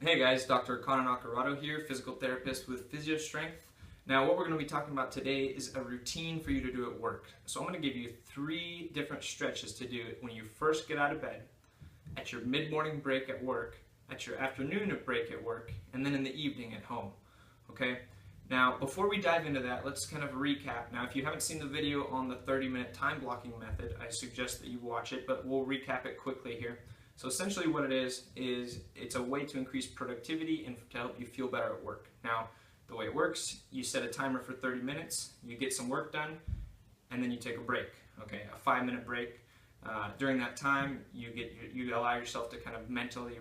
Hey guys, Dr. Connor Nacarado here, physical therapist with Physio Strength. Now what we're going to be talking about today is a routine for you to do at work. So I'm going to give you 3 different stretches to do when you first get out of bed, at your mid-morning break at work, at your afternoon break at work, and then in the evening at home. Okay? Now before we dive into that, let's kind of recap. Now if you haven't seen the video on the 30-minute time blocking method, I suggest that you watch it, but we'll recap it quickly here. So essentially what it is it's a way to increase productivity and to help you feel better at work. Now, the way it works, you set a timer for 30 minutes, you get some work done, and then you take a break, okay, a 5-minute break. During that time, you allow yourself to kind of mentally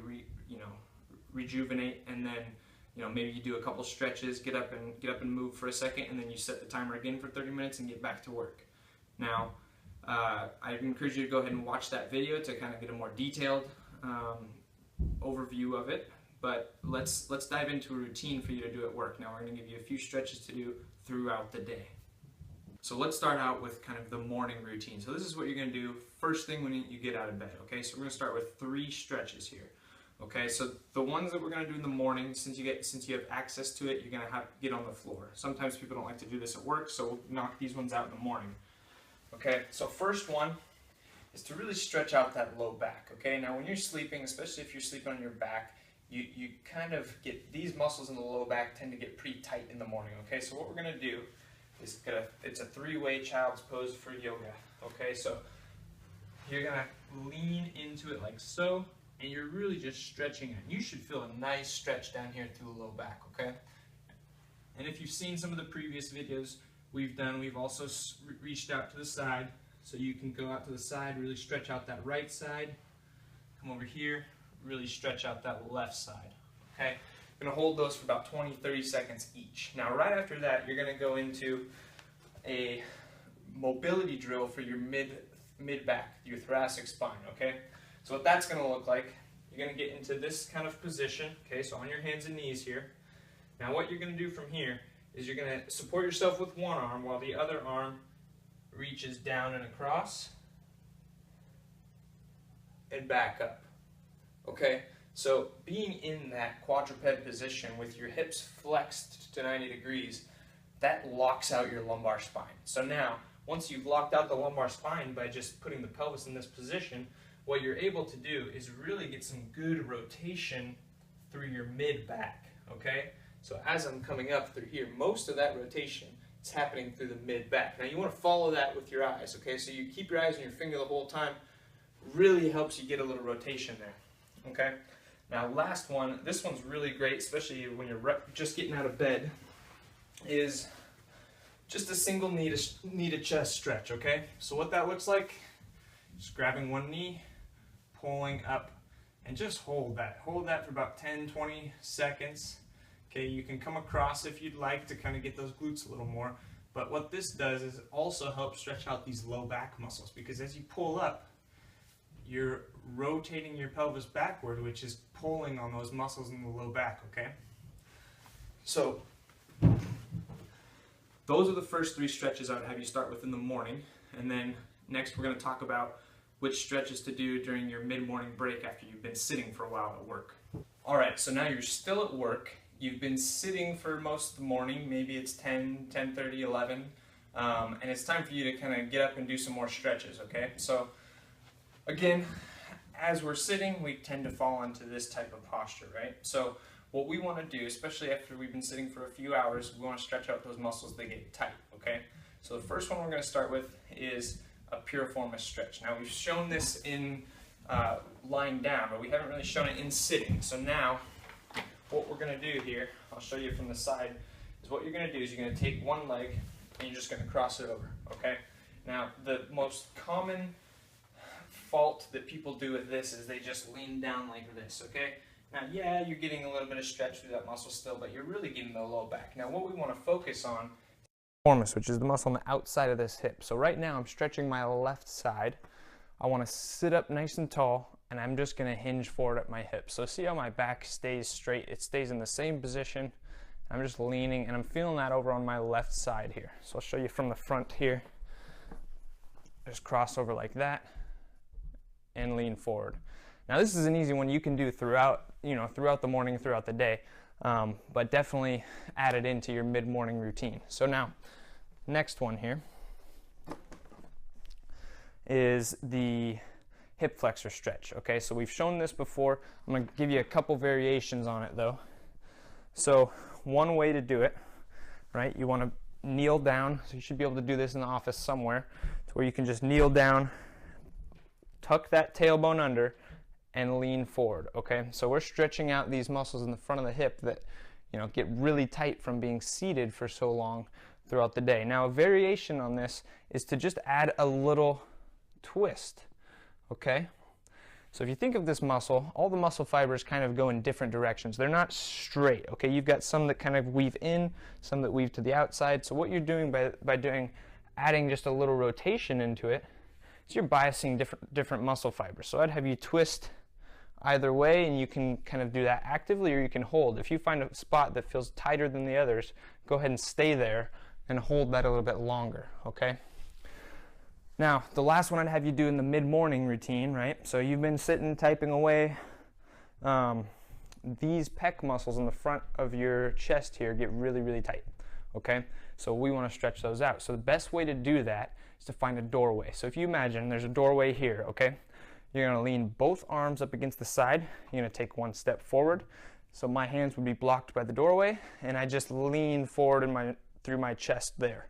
rejuvenate, and then maybe you do a couple stretches, get up and move for a second, and then you set the timer again for 30 minutes and get back to work. Now, I encourage you to go ahead and watch that video to kind of get a more detailed overview of it. But let's dive into a routine for you to do at work. Now we're going to give you a few stretches to do throughout the day. So let's start out with kind of the morning routine. So this is what you're going to do first thing when you get out of bed. Okay, so we're going to start with 3 stretches here. Okay, so the ones that we're going to do in the morning, since you have access to it, you're going to have to get on the floor. Sometimes people don't like to do this at work, so we'll knock these ones out in the morning. Okay, so first one is to really stretch out that low back. Okay, now when you're sleeping, especially if you're sleeping on your back, you kind of get these muscles in the low back tend to get pretty tight in the morning. Okay, so what we're going to do is it's a 3-way child's pose for yoga. Okay, so you're going to lean into it like so, and you're really just stretching it. You should feel a nice stretch down here through the low back. Okay, and if you've seen some of the previous videos we've also reached out to the side, so you can go out to the side, really stretch out that right side, come over here, really stretch out that left side. Okay, I'm going to hold those for about 20-30 seconds each. Now right after that, you're going to go into a mobility drill for your mid back, your thoracic spine. Okay, so what that's going to look like, you're going to get into this kind of position. Okay, so on your hands and knees here. Now what you're going to do from here is you're going to support yourself with one arm while the other arm reaches down and across and back up. Okay, so being in that quadruped position with your hips flexed to 90 degrees, that locks out your lumbar spine. So now, once you've locked out the lumbar spine by just putting the pelvis in this position, what you're able to do is really get some good rotation through your mid-back, okay? So as I'm coming up through here, most of that rotation is happening through the mid-back. Now you want to follow that with your eyes, okay? So you keep your eyes on your finger the whole time. Really helps you get a little rotation there, okay? Now last one, this one's really great, especially when you're just getting out of bed, is just a single knee to chest stretch, okay? So what that looks like, just grabbing one knee, pulling up, and just hold that. Hold that for about 10-20 seconds. Okay, you can come across if you'd like to kind of get those glutes a little more, but what this does is it also helps stretch out these low back muscles, because as you pull up, you're rotating your pelvis backward, which is pulling on those muscles in the low back, okay? So, those are the first 3 stretches I would have you start with in the morning, and then next we're going to talk about which stretches to do during your mid-morning break after you've been sitting for a while at work. Alright, so now you're still at work. You've been sitting for most of the morning, maybe it's 10:30, 11, and it's time for you to kind of get up and do some more stretches, okay? So, again, as we're sitting, we tend to fall into this type of posture, right? So, what we want to do, especially after we've been sitting for a few hours, we want to stretch out those muscles that get tight, okay? So the first one we're going to start with is a Piriformis Stretch. Now, we've shown this in lying down, but we haven't really shown it in sitting. So now, what we're going to do here, I'll show you from the side, is what you're going to do is you're going to take one leg and you're just going to cross it over, okay? Now, the most common fault that people do with this is they just lean down like this, okay? Now, yeah, you're getting a little bit of stretch through that muscle still, but you're really getting the low back. Now, what we want to focus on is which is the muscle on the outside of this hip. So right now, I'm stretching my left side. I want to sit up nice and tall, and I'm just going to hinge forward at my hip. So see how my back stays straight? It stays in the same position. I'm just leaning, and I'm feeling that over on my left side here. So I'll show you from the front here. Just cross over like that and lean forward. Now this is an easy one you can do throughout the morning, throughout the day, but definitely add it into your mid-morning routine. So now, next one here is the hip flexor stretch. Okay, so we've shown this before. I'm going to give you a couple variations on it though. So one way to do it, right, you want to kneel down. So you should be able to do this in the office somewhere, to where you can just kneel down, tuck that tailbone under, and lean forward. Okay, so we're stretching out these muscles in the front of the hip that, you know, get really tight from being seated for so long throughout the day. Now a variation on this is to just add a little twist. Okay, so if you think of this muscle, all the muscle fibers kind of go in different directions. They're not straight. Okay, you've got some that kind of weave in, some that weave to the outside. So what you're doing by adding just a little rotation into it is you're biasing different muscle fibers. So I'd have you twist either way, and you can kind of do that actively, or you can hold. If you find a spot that feels tighter than the others, go ahead and stay there and hold that a little bit longer. Okay. Now, the last one I'd have you do in the mid-morning routine, right? So you've been sitting, typing away. These pec muscles in the front of your chest here get really, really tight, okay? So we want to stretch those out. So the best way to do that is to find a doorway. So if you imagine there's a doorway here, okay? You're going to lean both arms up against the side. You're going to take one step forward. So my hands would be blocked by the doorway, and I just lean forward through my chest there,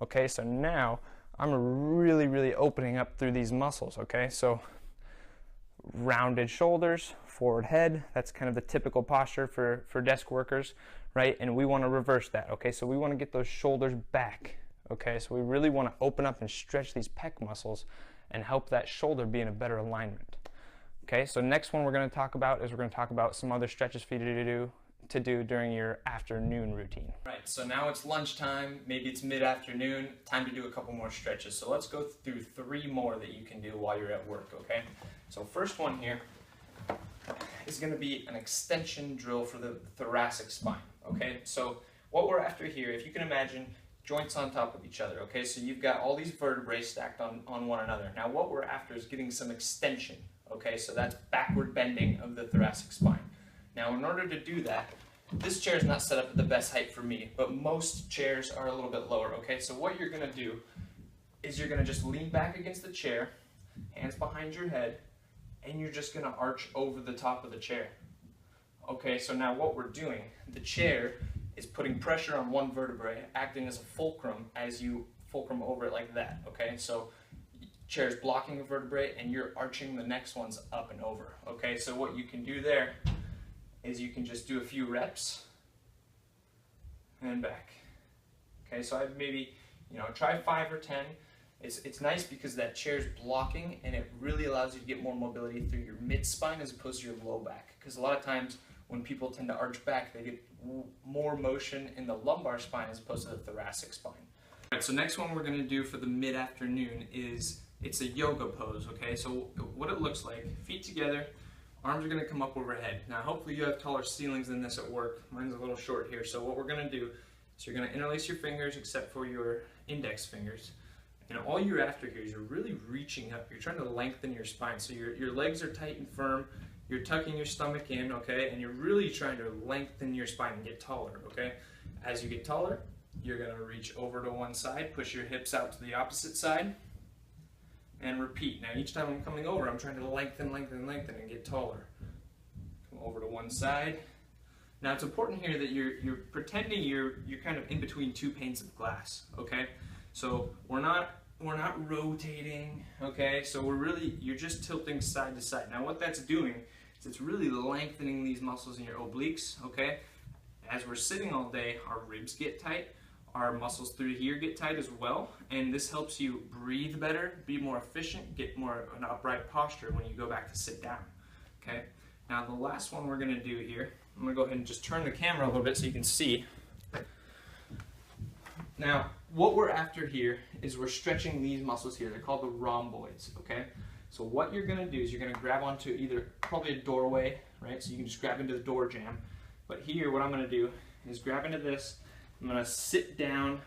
okay? So now I'm really, really opening up through these muscles, okay? So rounded shoulders, forward head, that's kind of the typical posture for desk workers, right? And we want to reverse that, okay? So we want to get those shoulders back, okay? So we really want to open up and stretch these pec muscles and help that shoulder be in a better alignment. Okay, so next one we're going to talk about is some other stretches for you to do during your afternoon routine. Right, so now it's lunchtime, maybe it's mid-afternoon, time to do a couple more stretches. So let's go through 3 more that you can do while you're at work, okay? So first one here is going to be an extension drill for the thoracic spine, okay? So what we're after here, if you can imagine joints on top of each other, okay? So you've got all these vertebrae stacked on one another. Now what we're after is getting some extension, okay? So that's backward bending of the thoracic spine. Now, in order to do that, this chair is not set up at the best height for me, but most chairs are a little bit lower, okay? So what you're gonna do is you're gonna just lean back against the chair, hands behind your head, and you're just gonna arch over the top of the chair. Okay, so now what we're doing, the chair is putting pressure on one vertebrae, acting as a fulcrum as you fulcrum over it like that, okay? So chair's blocking a vertebrae and you're arching the next ones up and over, okay? So what you can do there is you can just do a few reps and back. Okay, so I'd maybe, try 5 or 10. It's nice because that chair's blocking and it really allows you to get more mobility through your mid-spine as opposed to your low back. Because a lot of times when people tend to arch back, they get more motion in the lumbar spine as opposed to the thoracic spine. All right, so next one we're gonna do for the mid-afternoon is, it's a yoga pose, okay? So what it looks like, feet together, arms are going to come up overhead. Now hopefully you have taller ceilings than this at work. Mine's a little short here. So what we're going to do is you're going to interlace your fingers except for your index fingers. And all you're after here is you're really reaching up. You're trying to lengthen your spine. So your legs are tight and firm. You're tucking your stomach in, okay? And you're really trying to lengthen your spine and get taller, okay? As you get taller, you're going to reach over to one side, push your hips out to the opposite side, and repeat. Now each time I'm coming over, I'm trying to lengthen and get taller. Come over to one side. Now it's important here that you're pretending you're kind of in between 2 panes of glass, okay? So we're not rotating, okay? So you're just tilting side to side. Now what that's doing is it's really lengthening these muscles in your obliques, okay? As we're sitting all day, our ribs get tight. Our muscles through here get tight as well, and this helps you breathe better, be more efficient, get more of an upright posture when you go back to sit down, okay? Now the last one we're gonna do here, I'm gonna go ahead and just turn the camera a little bit so you can see. Now, what we're after here is we're stretching these muscles here. They're called the rhomboids, okay? So what you're gonna do is you're gonna grab onto probably a doorway, right? So you can just grab into the door jamb. But here, what I'm gonna do is grab into this. I'm going to sit down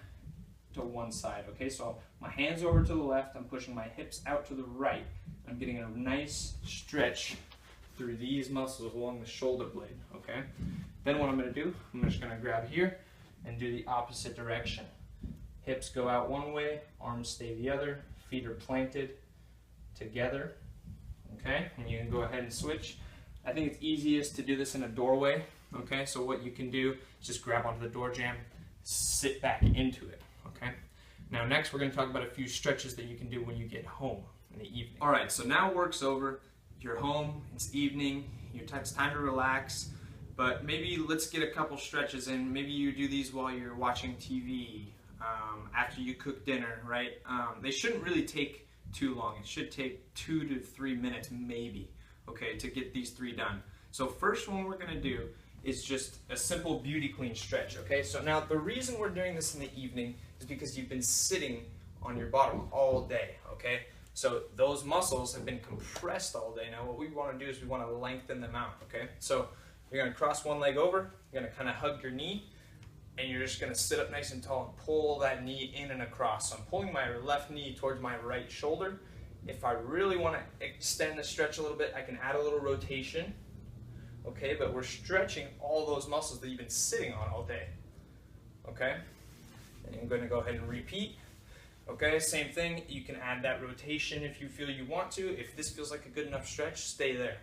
to one side, okay? So my hands over to the left, I'm pushing my hips out to the right. I'm getting a nice stretch through these muscles along the shoulder blade, okay? Then what I'm gonna do, I'm just gonna grab here and do the opposite direction. Hips go out one way, arms stay the other, feet are planted together, okay? And you can go ahead and switch. I think it's easiest to do this in a doorway, okay? So what you can do is just grab onto the door jamb, sit back into it, okay? Now next we're gonna talk about a few stretches that you can do when you get home in the evening. All right, so now work's over, you're home, it's evening, it's time to relax, but maybe let's get a couple stretches in. Maybe you do these while you're watching TV, after you cook dinner, right? They shouldn't really take too long. It should take 2 to 3 minutes maybe, okay, to get these 3 done. So first one we're gonna do is just a simple beauty queen stretch, okay? So now the reason we're doing this in the evening is because you've been sitting on your bottom all day, okay? So those muscles have been compressed all day. Now what we wanna do is we wanna lengthen them out, okay? So you're gonna cross one leg over, you're gonna kinda hug your knee, and you're just gonna sit up nice and tall and pull that knee in and across. So I'm pulling my left knee towards my right shoulder. If I really wanna extend the stretch a little bit, I can add a little rotation, okay? But we're stretching all those muscles that you've been sitting on all day, okay? And I'm gonna go ahead and repeat. Okay, same thing, you can add that rotation if you feel you want to. If this feels like a good enough stretch, stay there.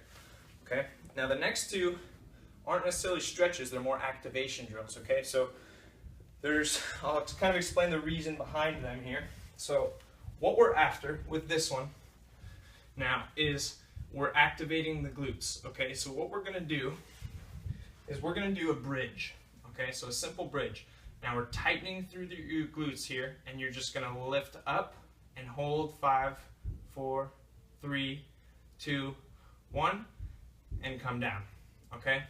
Okay, now the next 2 aren't necessarily stretches, they're more activation drills, okay? So I'll kind of explain the reason behind them here. So what we're after with this one now is we're activating the glutes, okay? So what we're gonna do is we're gonna do a bridge, okay? So a simple bridge. Now we're tightening through your glutes here, and you're just gonna lift up and hold 5, 4, 3, 2, 1, and come down, okay?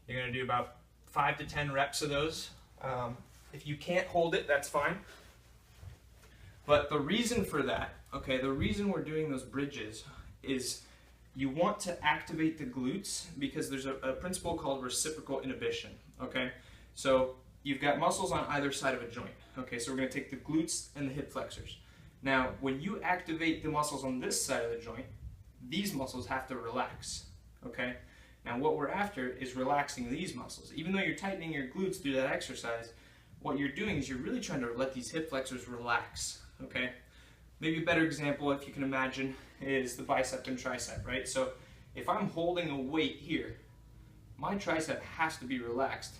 You're gonna do about 5 to 10 reps of those. If you can't hold it, that's fine. But the reason for that, okay, the reason we're doing those bridges is you want to activate the glutes because there's a principle called reciprocal inhibition, okay? So you've got muscles on either side of a joint. Okay, so we're gonna take the glutes and the hip flexors. Now, when you activate the muscles on this side of the joint, these muscles have to relax, okay? Now, what we're after is relaxing these muscles. Even though you're tightening your glutes through that exercise, what you're doing is you're really trying to let these hip flexors relax, okay? Maybe a better example, if you can imagine, is the bicep and tricep, right? So if I'm holding a weight here, my tricep has to be relaxed.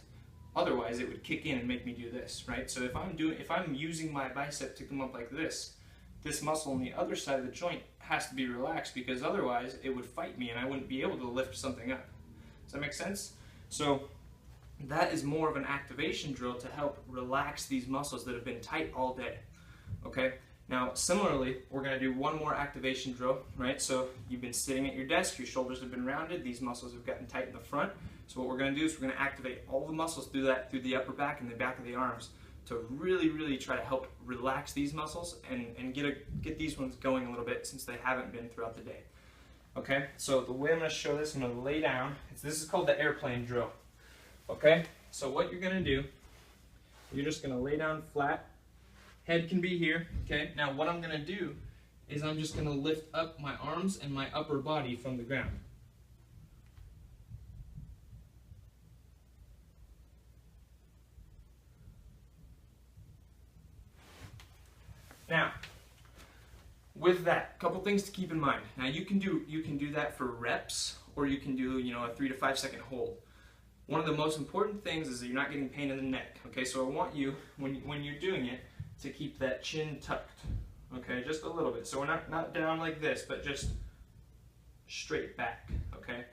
Otherwise, it would kick in and make me do this, right? So if I'm using my bicep to come up like this muscle on the other side of the joint has to be relaxed because otherwise it would fight me and I wouldn't be able to lift something up. Does that make sense? So that is more of an activation drill to help relax these muscles that have been tight all day, okay? Now, similarly, we're gonna do one more activation drill, right? So you've been sitting at your desk, your shoulders have been rounded, these muscles have gotten tight in the front. So what we're gonna do is we're gonna activate all the muscles through the upper back and the back of the arms to really try to help relax these muscles and get these ones going a little bit since they haven't been throughout the day. Okay, so the way I'm gonna show this, I'm gonna lay down. This is called the airplane drill. Okay, so what you're gonna do, you're just gonna lay down flat. Head can be here, okay? Now what I'm gonna do is I'm just gonna lift up my arms and my upper body from the ground. Now, with that, a couple things to keep in mind. Now you can do that for reps, or you can do a 3 to 5 second hold. One of the most important things is that you're not getting pain in the neck. Okay, so I want you when you're doing it to keep that chin tucked. Okay, just a little bit. So we're not down like this, but just straight back. Okay.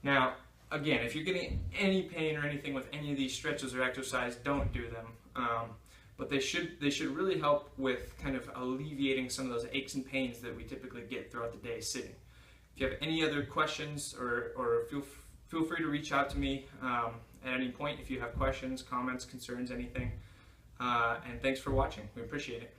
Now, again, if you're getting any pain or anything with any of these stretches or exercise, don't do them. But they should really help with kind of alleviating some of those aches and pains that we typically get throughout the day sitting. If you have any other questions or feel free to reach out to me at any point if you have questions, comments, concerns, anything. And thanks for watching. We appreciate it.